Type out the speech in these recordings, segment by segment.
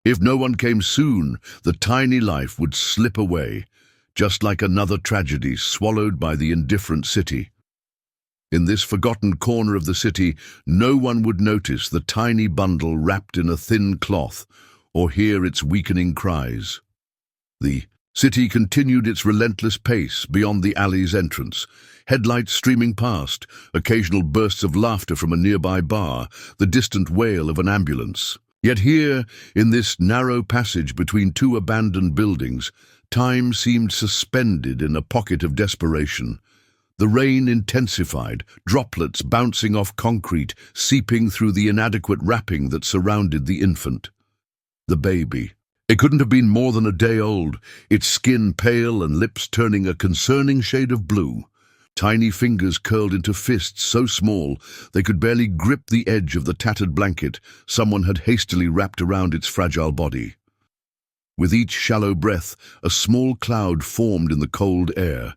If no one came soon, the tiny life would slip away, just like another tragedy swallowed by the indifferent city. In this forgotten corner of the city, no one would notice the tiny bundle wrapped in a thin cloth or hear its weakening cries. The city continued its relentless pace beyond the alley's entrance, headlights streaming past, occasional bursts of laughter from a nearby bar, the distant wail of an ambulance. Yet here, in this narrow passage between two abandoned buildings, time seemed suspended in a pocket of desperation. The rain intensified, droplets bouncing off concrete, seeping through the inadequate wrapping that surrounded the infant. The baby. It couldn't have been more than a day old, its skin pale and lips turning a concerning shade of blue. Tiny fingers curled into fists so small they could barely grip the edge of the tattered blanket someone had hastily wrapped around its fragile body. With each shallow breath, a small cloud formed in the cold air,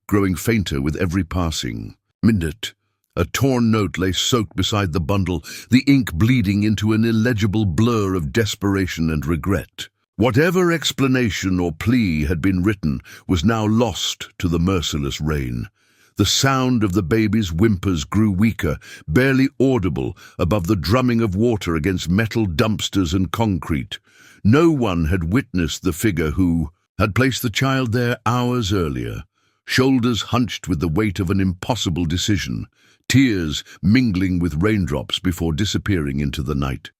growing fainter with every passing minute. A torn note lay soaked beside the bundle, the ink bleeding into an illegible blur of desperation and regret. Whatever explanation or plea had been written was now lost to the merciless rain. The sound of the baby's whimpers grew weaker, barely audible above the drumming of water against metal dumpsters and concrete. No one had witnessed the figure who had placed the child there hours earlier, shoulders hunched with the weight of an impossible decision, tears mingling with raindrops before disappearing into the night.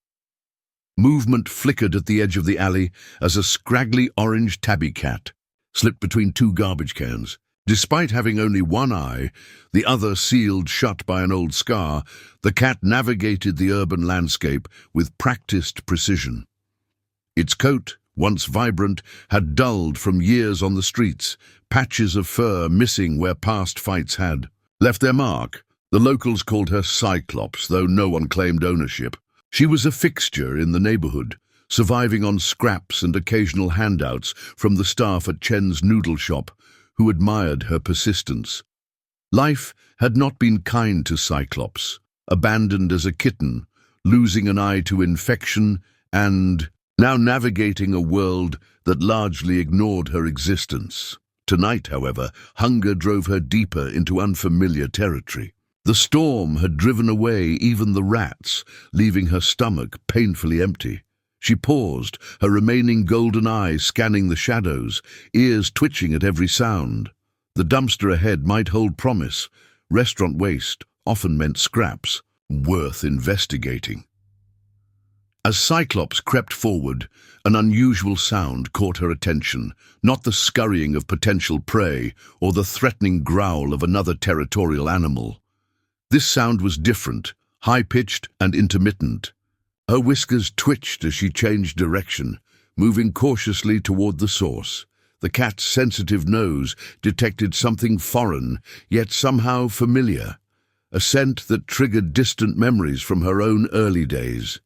Movement flickered at the edge of the alley as a scraggly orange tabby cat slipped between two garbage cans. Despite having only one eye, the other sealed shut by an old scar, the cat navigated the urban landscape with practiced precision. Its coat, once vibrant, had dulled from years on the streets, patches of fur missing where past fights had left their mark. The locals called her Cyclops, though no one claimed ownership. She was a fixture in the neighborhood, surviving on scraps and occasional handouts from the staff at Chen's noodle shop, who admired her persistence. Life had not been kind to Cyclops, abandoned as a kitten, losing an eye to infection, and now navigating a world that largely ignored her existence. Tonight, however, hunger drove her deeper into unfamiliar territory. The storm had driven away even the rats, leaving her stomach painfully empty. She paused, her remaining golden eyes scanning the shadows, ears twitching at every sound. The dumpster ahead might hold promise. Restaurant waste often meant scraps, worth investigating. As Cyclops crept forward, an unusual sound caught her attention, not the scurrying of potential prey or the threatening growl of another territorial animal. This sound was different, high-pitched and intermittent. Her whiskers twitched as she changed direction, moving cautiously toward the source. The cat's sensitive nose detected something foreign, yet somehow familiar, a scent that triggered distant memories from her own early days.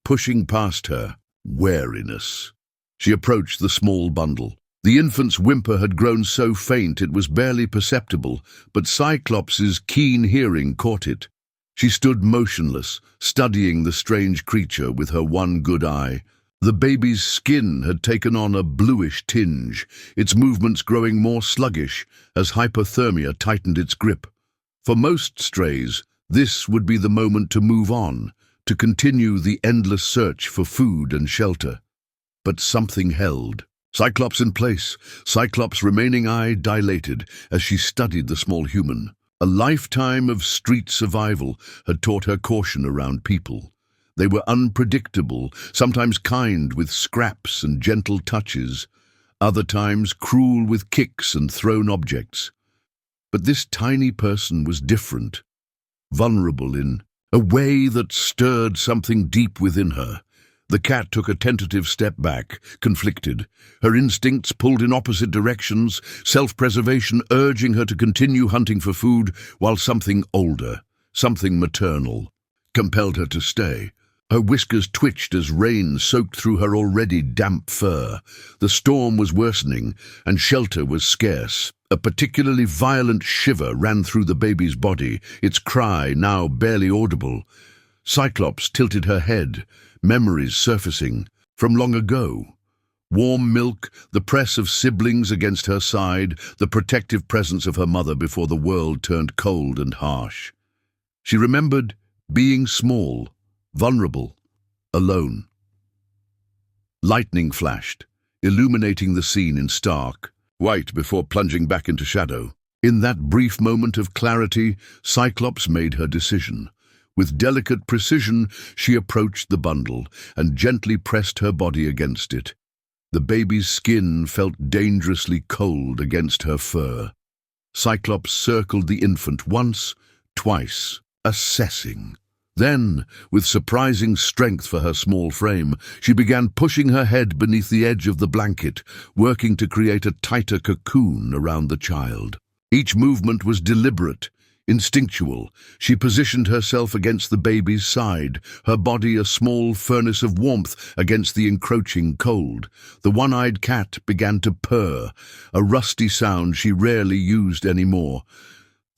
Pushing past her, wariness. She approached the small bundle. The infant's whimper had grown so faint it was barely perceptible, but Cyclops's keen hearing caught it. She stood motionless, studying the strange creature with her one good eye. The baby's skin had taken on a bluish tinge, its movements growing more sluggish as hypothermia tightened its grip. For most strays, this would be the moment to move on, to continue the endless search for food and shelter. But something held. Cyclops in place, Cyclops' remaining eye dilated as she studied the small human. A lifetime of street survival had taught her caution around people. They were unpredictable, sometimes kind with scraps and gentle touches, other times cruel with kicks and thrown objects. But this tiny person was different, vulnerable in a way that stirred something deep within her. The cat took a tentative step back, conflicted. Her instincts pulled in opposite directions, self-preservation urging her to continue hunting for food, while something older, something maternal, compelled her to stay. Her whiskers twitched as rain soaked through her already damp fur. The storm was worsening, and shelter was scarce. A particularly violent shiver ran through the baby's body, its cry now barely audible. Cyclops tilted her head, memories surfacing, from long ago. Warm milk, the press of siblings against her side, the protective presence of her mother before the world turned cold and harsh. She remembered being small, vulnerable, alone. Lightning flashed, illuminating the scene in stark white before plunging back into shadow. In that brief moment of clarity, Cyclops made her decision. With delicate precision, she approached the bundle and gently pressed her body against it. The baby's skin felt dangerously cold against her fur. Cyclops circled the infant once, twice, assessing. Then, with surprising strength for her small frame, she began pushing her head beneath the edge of the blanket, working to create a tighter cocoon around the child. Each movement was deliberate, instinctual. She positioned herself against the baby's side, her body a small furnace of warmth against the encroaching cold. The one-eyed cat began to purr, a rusty sound she rarely used anymore.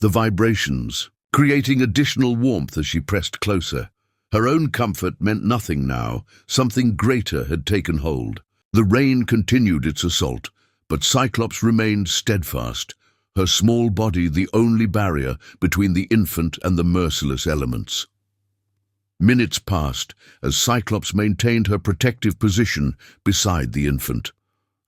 The vibrations, creating additional warmth as she pressed closer. Her own comfort meant nothing now. Something greater had taken hold. The rain continued its assault, but Cyclops remained steadfast, her small body the only barrier between the infant and the merciless elements. Minutes passed as Cyclops maintained her protective position beside the infant.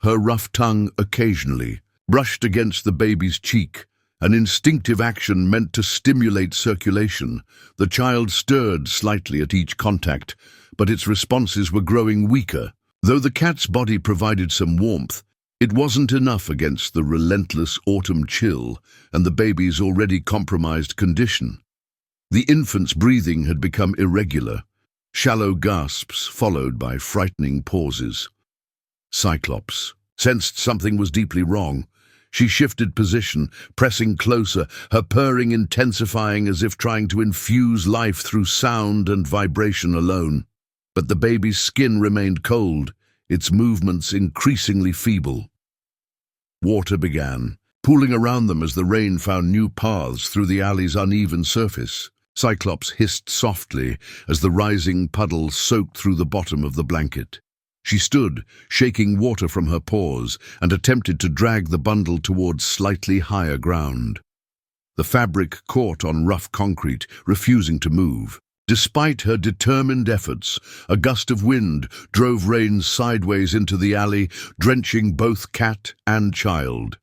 Her rough tongue occasionally brushed against the baby's cheek, an instinctive action meant to stimulate circulation. The child stirred slightly at each contact, but its responses were growing weaker. Though the cat's body provided some warmth, it wasn't enough against the relentless autumn chill and the baby's already compromised condition. The infant's breathing had become irregular, shallow gasps followed by frightening pauses. Cyclops sensed something was deeply wrong. She shifted position, pressing closer, her purring intensifying as if trying to infuse life through sound and vibration alone. But the baby's skin remained cold, its movements increasingly feeble. Water began, pooling around them as the rain found new paths through the alley's uneven surface. Cyclops hissed softly as the rising puddle soaked through the bottom of the blanket. She stood, shaking water from her paws, and attempted to drag the bundle towards slightly higher ground. The fabric caught on rough concrete, refusing to move. Despite her determined efforts, a gust of wind drove rain sideways into the alley, drenching both cat and child.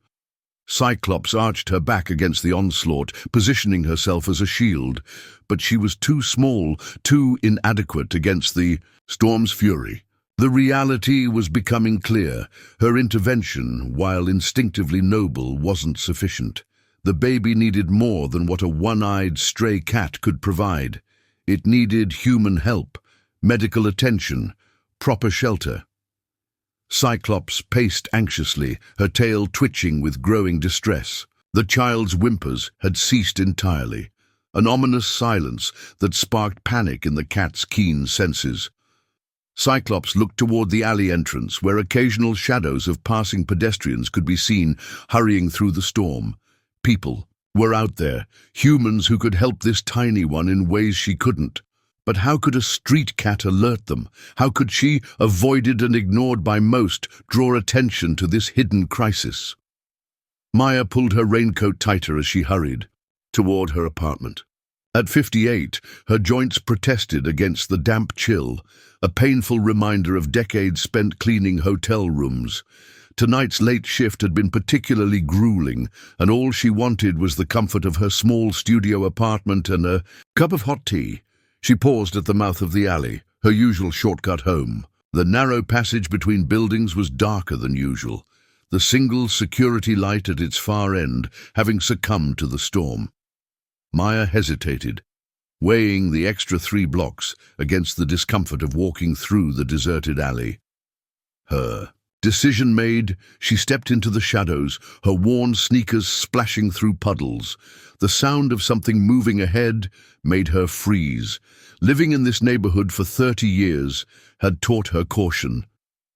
Cyclops arched her back against the onslaught, positioning herself as a shield, but she was too small, too inadequate against the storm's fury. The reality was becoming clear. Her intervention, while instinctively noble, wasn't sufficient. The baby needed more than what a one-eyed stray cat could provide. It needed human help, medical attention, proper shelter. Cyclops paced anxiously, her tail twitching with growing distress. The child's whimpers had ceased entirely, an ominous silence that sparked panic in the cat's keen senses. Cyclops looked toward the alley entrance, where occasional shadows of passing pedestrians could be seen hurrying through the storm. People were out there, humans who could help this tiny one in ways she couldn't. But how could a street cat alert them? How could she, avoided and ignored by most, draw attention to this hidden crisis? Maya pulled her raincoat tighter as she hurried toward her apartment. At 58, her joints protested against the damp chill, a painful reminder of decades spent cleaning hotel rooms. Tonight's late shift had been particularly grueling, and all she wanted was the comfort of her small studio apartment and a cup of hot tea. She paused at the mouth of the alley, her usual shortcut home. The narrow passage between buildings was darker than usual, the single security light at its far end having succumbed to the storm. Maya hesitated, weighing the extra 3 blocks against the discomfort of walking through the deserted alley. Her decision made, she stepped into the shadows, her worn sneakers splashing through puddles. The sound of something moving ahead made her freeze. Living in this neighborhood for 30 years had taught her caution.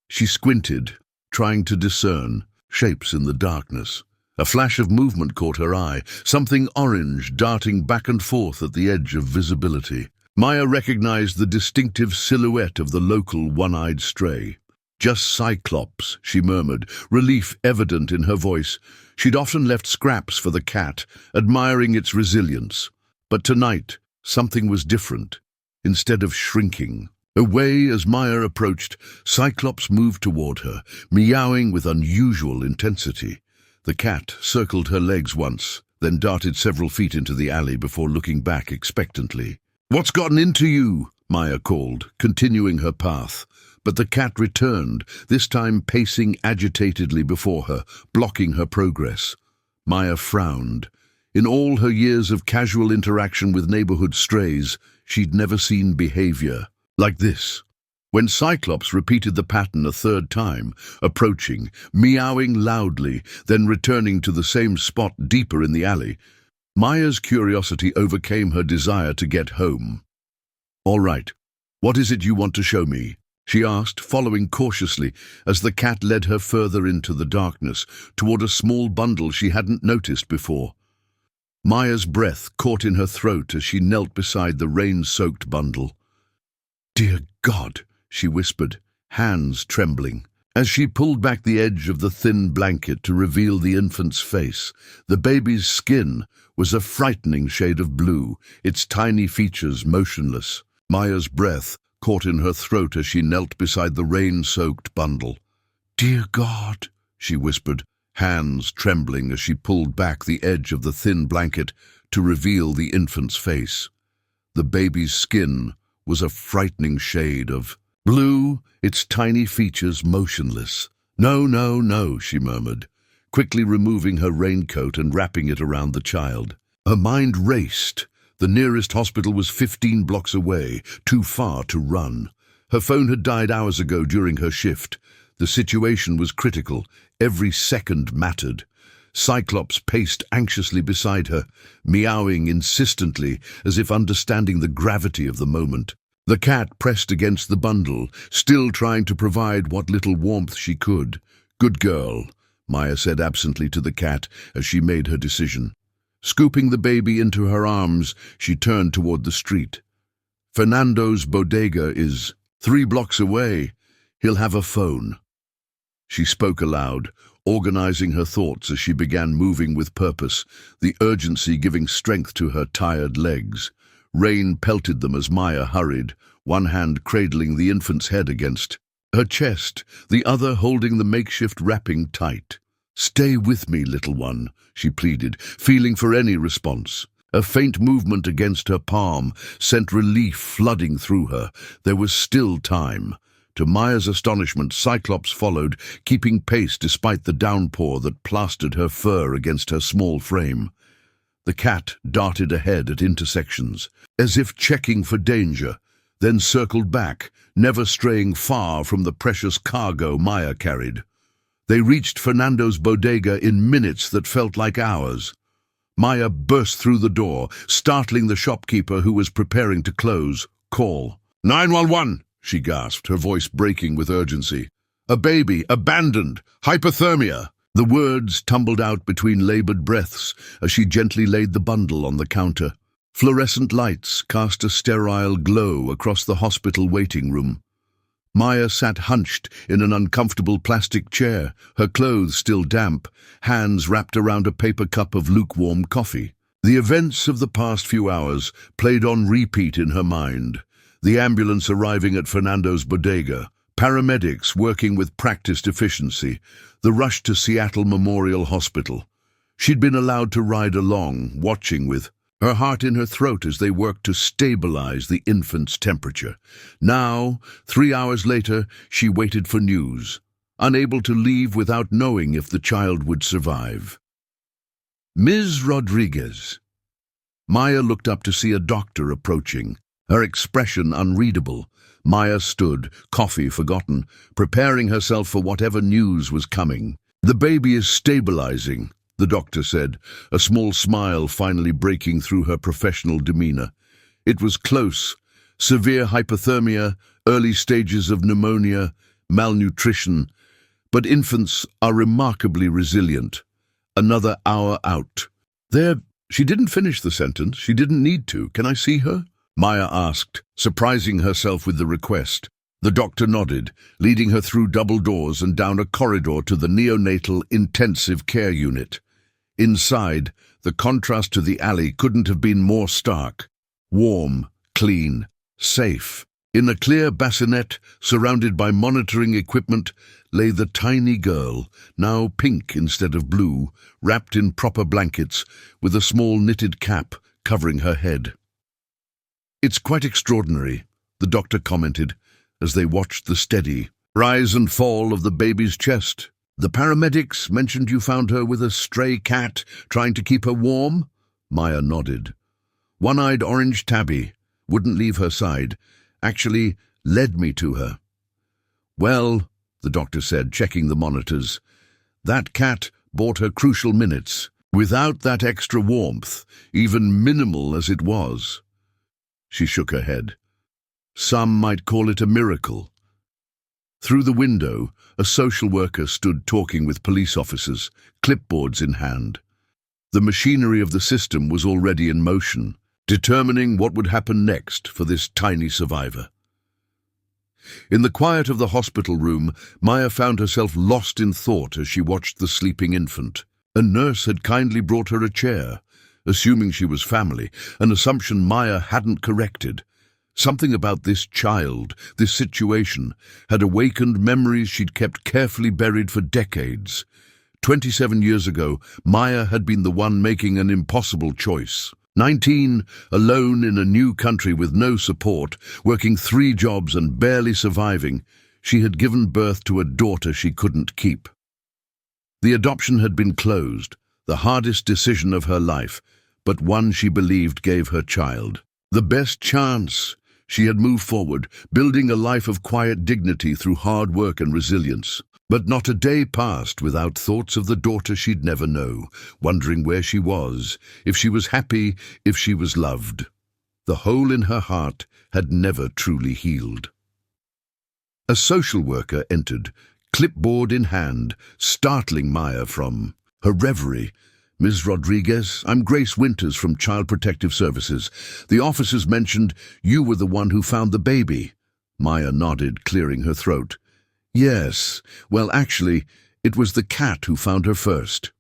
She squinted, trying to discern shapes in the darkness. A flash of movement caught her eye, something orange darting back and forth at the edge of visibility. Maya recognized the distinctive silhouette of the local one-eyed stray. "Just Cyclops," she murmured, relief evident in her voice. She'd often left scraps for the cat, admiring its resilience. But tonight, something was different. Instead of shrinking away as Maya approached, Cyclops moved toward her, meowing with unusual intensity. The cat circled her legs once, then darted several feet into the alley before looking back expectantly. "What's gotten into you?" Maya called, continuing her path. But the cat returned, this time pacing agitatedly before her, blocking her progress. Maya frowned. In all her years of casual interaction with neighborhood strays, she'd never seen behavior like this. When Cyclops repeated the pattern a third time, approaching, meowing loudly, then returning to the same spot deeper in the alley, Maya's curiosity overcame her desire to get home. "All right, what is it you want to show me?" she asked, following cautiously as the cat led her further into the darkness, toward a small bundle she hadn't noticed before. Maya's breath caught in her throat as she knelt beside the rain-soaked bundle. "Dear God," she whispered, hands trembling. As she pulled back the edge of the thin blanket to reveal the infant's face, the baby's skin was a frightening shade of blue, its tiny features motionless. Maya's breath caught in her throat as she knelt beside the rain-soaked bundle. "Dear God," she whispered, hands trembling as she pulled back the edge of the thin blanket to reveal the infant's face. The baby's skin was a frightening shade of blue, its tiny features motionless. "No, no, no," she murmured, quickly removing her raincoat and wrapping it around the child. Her mind raced. The nearest hospital was 15 blocks away, too far to run. Her phone had died hours ago during her shift. The situation was critical. Every second mattered. Cyclops paced anxiously beside her, meowing insistently as if understanding the gravity of the moment. The cat pressed against the bundle, still trying to provide what little warmth she could. "Good girl," Maya said absently to the cat as she made her decision. Scooping the baby into her arms, she turned toward the street. "Fernando's bodega is 3 blocks away. He'll have a phone." She spoke aloud, organizing her thoughts as she began moving with purpose, the urgency giving strength to her tired legs. Rain pelted them as Maya hurried, one hand cradling the infant's head against her chest, the other holding the makeshift wrapping tight. "Stay with me, little one," she pleaded, feeling for any response. A faint movement against her palm sent relief flooding through her. There was still time. To Maya's astonishment, Cyclops followed, keeping pace despite the downpour that plastered her fur against her small frame. The cat darted ahead at intersections, as if checking for danger, then circled back, never straying far from the precious cargo Maya carried. They reached Fernando's bodega in minutes that felt like hours. Maya burst through the door, startling the shopkeeper who was preparing to close. "Call 911!" she gasped, her voice breaking with urgency. "A baby, abandoned, hypothermia!" The words tumbled out between labored breaths as she gently laid the bundle on the counter. Fluorescent lights cast a sterile glow across the hospital waiting room. Maya sat hunched in an uncomfortable plastic chair, her clothes still damp, hands wrapped around a paper cup of lukewarm coffee. The events of the past few hours played on repeat in her mind. The ambulance arriving at Fernando's bodega, paramedics working with practiced efficiency, the rush to Seattle Memorial Hospital. She'd been allowed to ride along, watching with her heart in her throat as they worked to stabilize the infant's temperature. Now, 3 hours later, she waited for news, unable to leave without knowing if the child would survive. "Ms. Rodriguez." Maya looked up to see a doctor approaching, her expression unreadable. Maya stood, coffee forgotten, preparing herself for whatever news was coming. "The baby is stabilizing," the doctor said, a small smile finally breaking through her professional demeanor. It was close. Severe hypothermia, early stages of pneumonia, malnutrition. But infants are remarkably resilient. Another hour out. She didn't finish the sentence. She didn't need to. "Can I see her?" Maya asked, surprising herself with the request. The doctor nodded, leading her through double doors and down a corridor to the neonatal intensive care unit. Inside, the contrast to the alley couldn't have been more stark. Warm, clean, safe. In a clear bassinet, surrounded by monitoring equipment, lay the tiny girl, now pink instead of blue, wrapped in proper blankets, with a small knitted cap covering her head. "It's quite extraordinary," the doctor commented, as they watched the steady rise and fall of the baby's chest. "The paramedics mentioned you found her with a stray cat, trying to keep her warm?" Maya nodded. "One-eyed orange tabby, wouldn't leave her side, actually led me to her." "Well," the doctor said, checking the monitors, "that cat bought her crucial minutes. Without that extra warmth, even minimal as it was." She shook her head. "Some might call it a miracle." Through the window, a social worker stood talking with police officers, clipboards in hand. The machinery of the system was already in motion, determining what would happen next for this tiny survivor. In the quiet of the hospital room, Maya found herself lost in thought as she watched the sleeping infant. A nurse had kindly brought her a chair, assuming she was family, an assumption Maya hadn't corrected. Something about this child, this situation, had awakened memories she'd kept carefully buried for decades. 27 years ago, Maya had been the one making an impossible choice. 19, alone in a new country with no support, working 3 jobs and barely surviving, she had given birth to a daughter she couldn't keep. The adoption had been closed, the hardest decision of her life, but one she believed gave her child the best chance. She had moved forward, building a life of quiet dignity through hard work and resilience. But not a day passed without thoughts of the daughter she'd never know, wondering where she was, if she was happy, if she was loved. The hole in her heart had never truly healed. A social worker entered, clipboard in hand, startling Maya from her reverie. "Ms. Rodriguez, I'm Grace Winters from Child Protective Services. The officers mentioned you were the one who found the baby." Maya nodded, clearing her throat. "Yes, well, actually, it was the cat who found her first."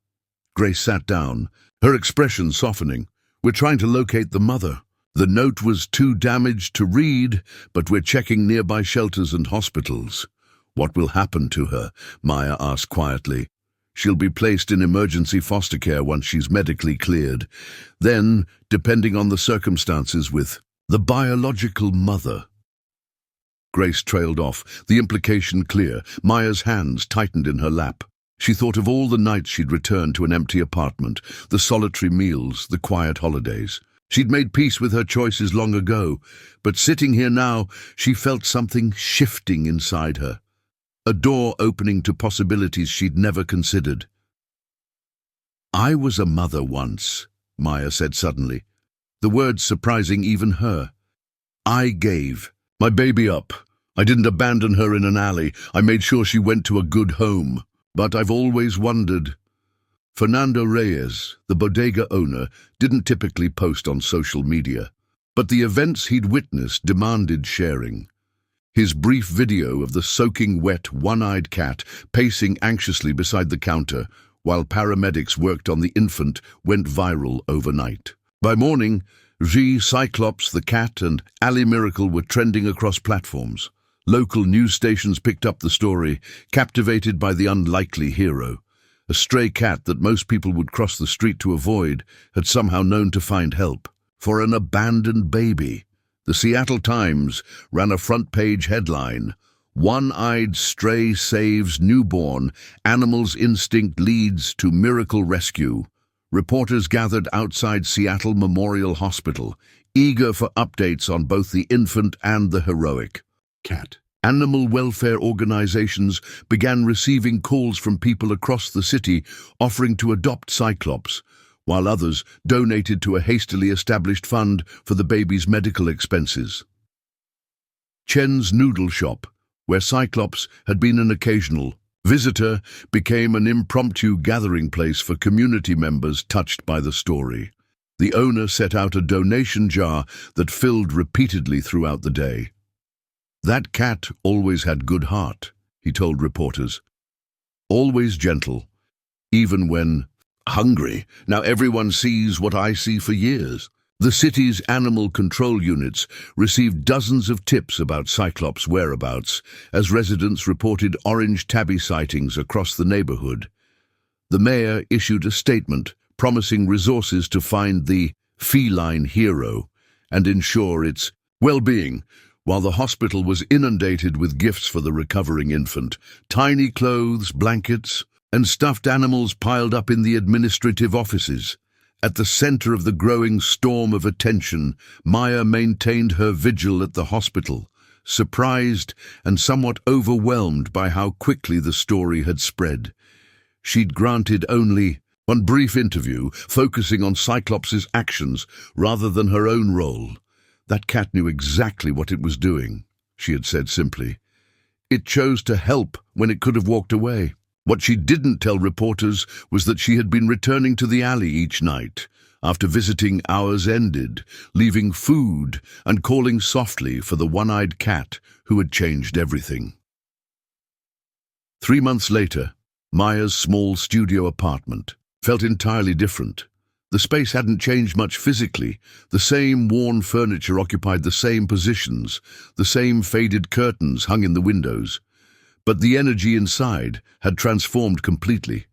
Grace sat down, her expression softening. "We're trying to locate the mother. The note was too damaged to read, but we're checking nearby shelters and hospitals." "What will happen to her?" Maya asked quietly. "She'll be placed in emergency foster care once she's medically cleared. Then, depending on the circumstances, with the biological mother." Grace trailed off, the implication clear. Maya's hands tightened in her lap. She thought of all the nights she'd returned to an empty apartment, the solitary meals, the quiet holidays. She'd made peace with her choices long ago, but sitting here now, she felt something shifting inside her. A door opening to possibilities she'd never considered. "I was a mother once," Maya said suddenly, the words surprising even her. "I gave my baby up. I didn't abandon her in an alley. I made sure she went to a good home. But I've always wondered." Fernando Reyes, the bodega owner, didn't typically post on social media, but the events he'd witnessed demanded sharing. His brief video of the soaking wet, one-eyed cat pacing anxiously beside the counter while paramedics worked on the infant went viral overnight. By morning, G, Cyclops, the cat, and Ali Miracle were trending across platforms. Local news stations picked up the story, captivated by the unlikely hero. A stray cat that most people would cross the street to avoid had somehow known to find help. For an abandoned baby. The Seattle Times ran a front-page headline, "One-eyed stray saves newborn, animal's instinct leads to miracle rescue." Reporters gathered outside Seattle Memorial Hospital, eager for updates on both the infant and the heroic cat. Animal welfare organizations began receiving calls from people across the city offering to adopt Cyclops, while others donated to a hastily established fund for the baby's medical expenses. Chen's Noodle Shop, where Cyclops had been an occasional visitor, became an impromptu gathering place for community members touched by the story. The owner set out a donation jar that filled repeatedly throughout the day. "That cat always had good heart," he told reporters. "Always gentle, even when hungry. Now everyone sees what I see for years." The city's animal control units received dozens of tips about Cyclops' whereabouts as residents reported orange tabby sightings across the neighborhood. The mayor issued a statement promising resources to find the feline hero and ensure its well-being, while the hospital was inundated with gifts for the recovering infant. Tiny clothes, blankets, and stuffed animals piled up in the administrative offices. At the center of the growing storm of attention, Maya maintained her vigil at the hospital, surprised and somewhat overwhelmed by how quickly the story had spread. She'd granted only one brief interview, focusing on Cyclops' actions rather than her own role. "That cat knew exactly what it was doing," she had said simply. "It chose to help when it could have walked away." What she didn't tell reporters was that she had been returning to the alley each night, after visiting hours ended, leaving food and calling softly for the one-eyed cat who had changed everything. 3 months later, Maya's small studio apartment felt entirely different. The space hadn't changed much physically. The same worn furniture occupied the same positions, the same faded curtains hung in the windows. But the energy inside had transformed completely.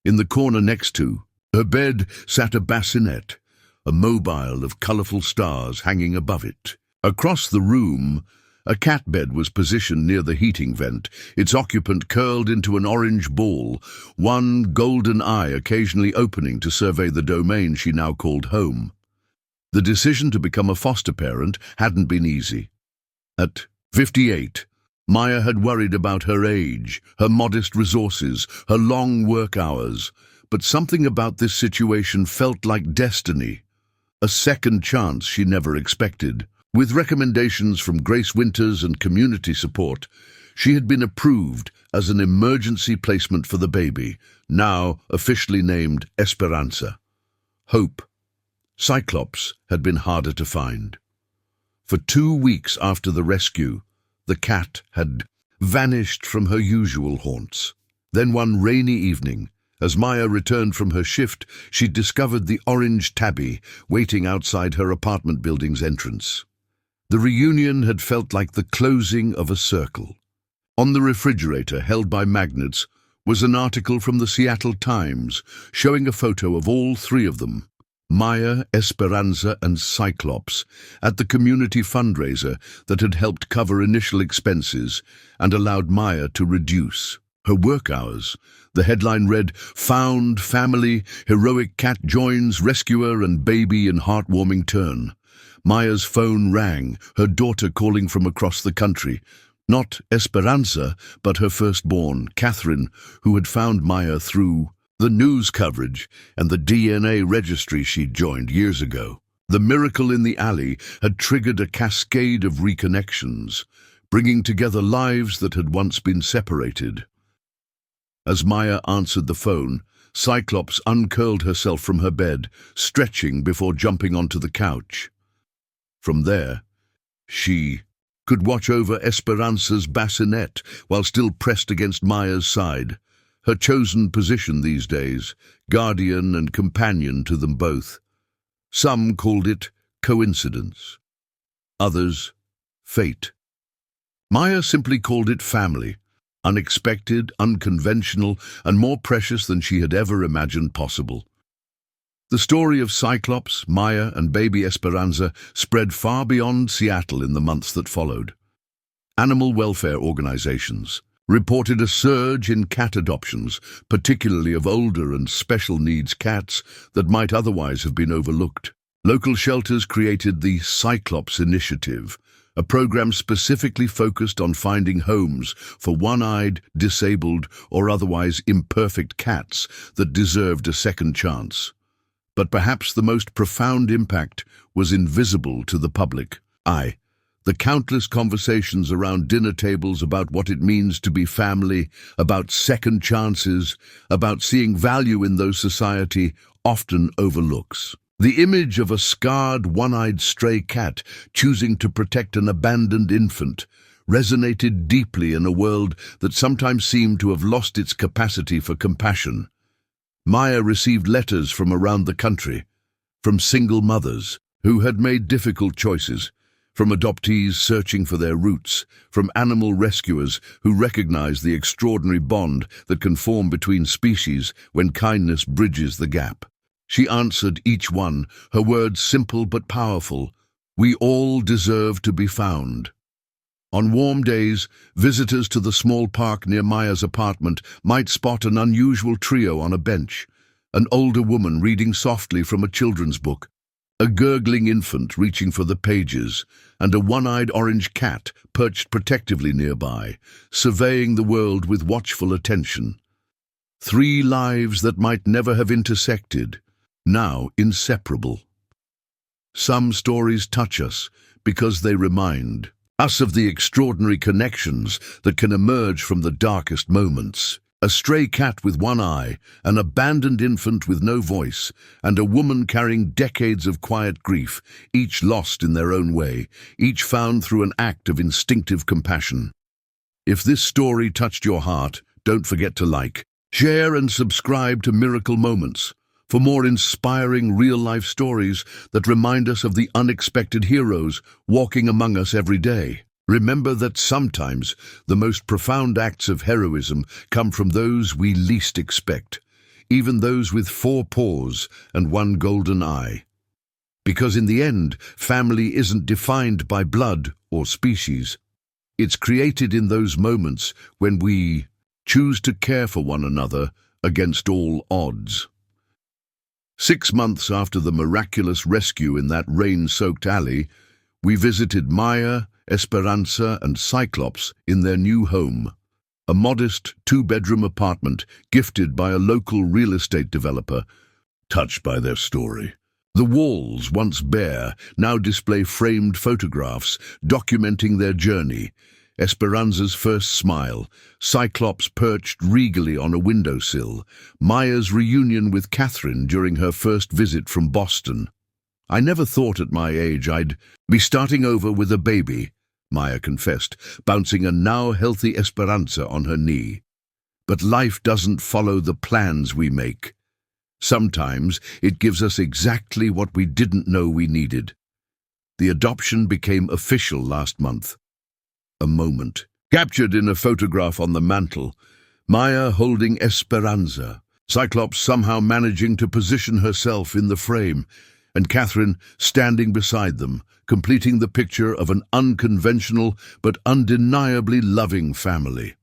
In the corner next to her bed sat a bassinet, a mobile of colorful stars hanging above it. Across the room, a cat bed was positioned near the heating vent, its occupant curled into an orange ball, one golden eye occasionally opening to survey the domain she now called home. The decision to become a foster parent hadn't been easy. At 58, Maya had worried about her age, her modest resources, her long work hours, but something about this situation felt like destiny, a second chance she never expected. With recommendations from Grace Winters and community support, she had been approved as an emergency placement for the baby, now officially named Esperanza. Hope. Cyclops had been harder to find. For 2 weeks after the rescue, the cat had vanished from her usual haunts. Then one rainy evening, as Maya returned from her shift, she discovered the orange tabby waiting outside her apartment building's entrance. The reunion had felt like the closing of a circle. On the refrigerator, held by magnets, was an article from the Seattle Times showing a photo of all 3 of them, Maya, Esperanza, and Cyclops, at the community fundraiser that had helped cover initial expenses and allowed Maya to reduce her work hours. The headline read, "Found Family, Heroic Cat Joins Rescuer and Baby in Heartwarming Turn." Maya's phone rang, her daughter calling from across the country. Not Esperanza, but her firstborn, Catherine, who had found Maya through the news coverage and the DNA registry she'd joined years ago. The miracle in the alley had triggered a cascade of reconnections, bringing together lives that had once been separated. As Maya answered the phone, Cyclops uncurled herself from her bed, stretching before jumping onto the couch. From there, she could watch over Esperanza's bassinet while still pressed against Maya's side, her chosen position these days, guardian and companion to them both. Some called it coincidence, others fate. Maya simply called it family, unexpected, unconventional, and more precious than she had ever imagined possible. The story of Cyclops, Maya, and baby Esperanza spread far beyond Seattle in the months that followed. Animal welfare organizations reported a surge in cat adoptions, particularly of older and special needs cats that might otherwise have been overlooked. Local shelters created the Cyclops Initiative, a program specifically focused on finding homes for one-eyed, disabled, or otherwise imperfect cats that deserved a second chance. But perhaps the most profound impact was invisible to the public. The countless conversations around dinner tables about what it means to be family, about second chances, about seeing value in those society often overlooks. The image of a scarred, one-eyed stray cat choosing to protect an abandoned infant resonated deeply in a world that sometimes seemed to have lost its capacity for compassion. Maya received letters from around the country, from single mothers who had made difficult choices, from adoptees searching for their roots, from animal rescuers who recognized the extraordinary bond that can form between species when kindness bridges the gap. She answered each one, her words simple but powerful. We all deserve to be found. On warm days, visitors to the small park near Maya's apartment might spot an unusual trio on a bench: an older woman reading softly from a children's book, a gurgling infant reaching for the pages, and a one-eyed orange cat perched protectively nearby, surveying the world with watchful attention. 3 lives that might never have intersected, now inseparable. Some stories touch us because they remind us of the extraordinary connections that can emerge from the darkest moments. A stray cat with one eye, an abandoned infant with no voice, and a woman carrying decades of quiet grief, each lost in their own way, each found through an act of instinctive compassion. If this story touched your heart, don't forget to like, share and subscribe to Miracle Moments for more inspiring real-life stories that remind us of the unexpected heroes walking among us every day. Remember that sometimes the most profound acts of heroism come from those we least expect, even those with 4 paws and 1 golden eye. Because in the end, family isn't defined by blood or species. It's created in those moments when we choose to care for one another against all odds. 6 months after the miraculous rescue in that rain-soaked alley, we visited Maya, Esperanza and Cyclops in their new home, a modest 2-bedroom apartment gifted by a local real estate developer. Touched by their story, the walls, once bare, now display framed photographs documenting their journey. Esperanza's first smile, Cyclops perched regally on a windowsill, Maya's reunion with Catherine during her first visit from Boston. I never thought at my age I'd be starting over with a baby, Maya confessed, bouncing a now healthy Esperanza on her knee. But life doesn't follow the plans we make. Sometimes it gives us exactly what we didn't know we needed. The adoption became official last month. A moment, captured in a photograph on the mantel, Maya holding Esperanza, Cyclops somehow managing to position herself in the frame, and Catherine standing beside them, completing the picture of an unconventional but undeniably loving family.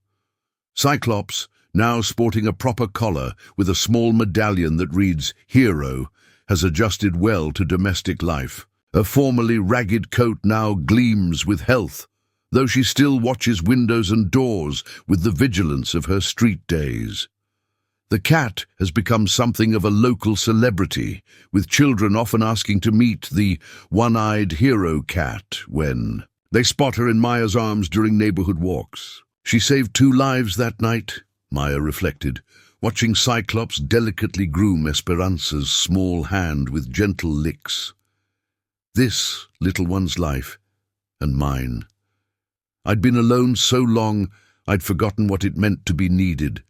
Cyclops, now sporting a proper collar with a small medallion that reads "Hero," has adjusted well to domestic life. Her formerly ragged coat now gleams with health, though she still watches windows and doors with the vigilance of her street days. The cat has become something of a local celebrity, with children often asking to meet the one-eyed hero cat when they spot her in Maya's arms during neighborhood walks. She saved 2 lives that night, Maya reflected, watching Cyclops delicately groom Esperanza's small hand with gentle licks. This little one's life, and mine. I'd been alone so long, I'd forgotten what it meant to be needed,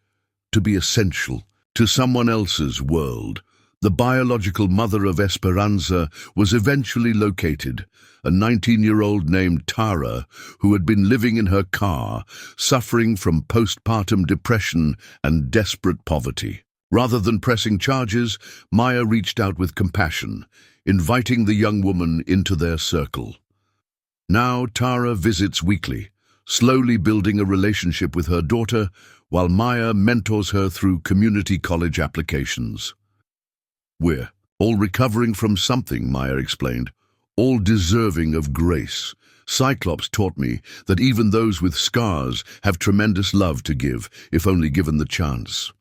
to be essential to someone else's world. The biological mother of Esperanza was eventually located, a 19-year-old named Tara, who had been living in her car, suffering from postpartum depression and desperate poverty. Rather than pressing charges, Maya reached out with compassion, inviting the young woman into their circle. Now Tara visits weekly, slowly building a relationship with her daughter, while Maya mentors her through community college applications. We're all recovering from something, Maya explained, all deserving of grace. Cyclops taught me that even those with scars have tremendous love to give, if only given the chance.